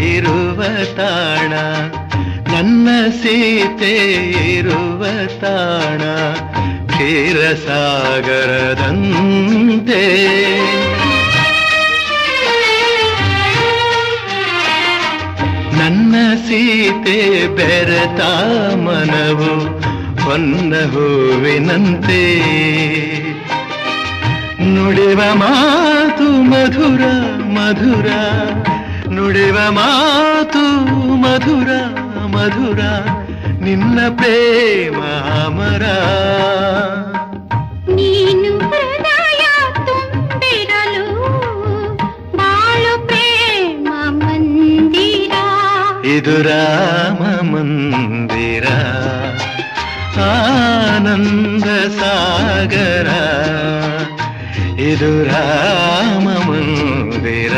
ಇರುವ ತಾಣ ನನ್ನ ಸೀತೆ ಇರುವ ತಾಣ ಕ್ಷೀರಸಾಗರದಂತೆ ನನ್ನ ಸೀತೆ ಬೆರೆತ ಮನವು ಹೊನ್ನ ಹೂವಿನಂತೆ ನುಡಿವ ಮಾತು ಮಧುರ ಮಧುರ ನುಡಿವ ಮಾತು ಮಧುರ ಮಧುರ ನಿನ್ನ ಪ್ರೇಮ ಅಮರ ನೀನು ಹೃದಯ ತುಂಬಿರಲು ಬಾಳು ಪ್ರೇಮ ಮಂದಿರ ಇದು ರಾಮ ಮಂದಿರ ಆನಂದ ಸಾಗರ ಇದು ರಾಮ ಮಂದಿರ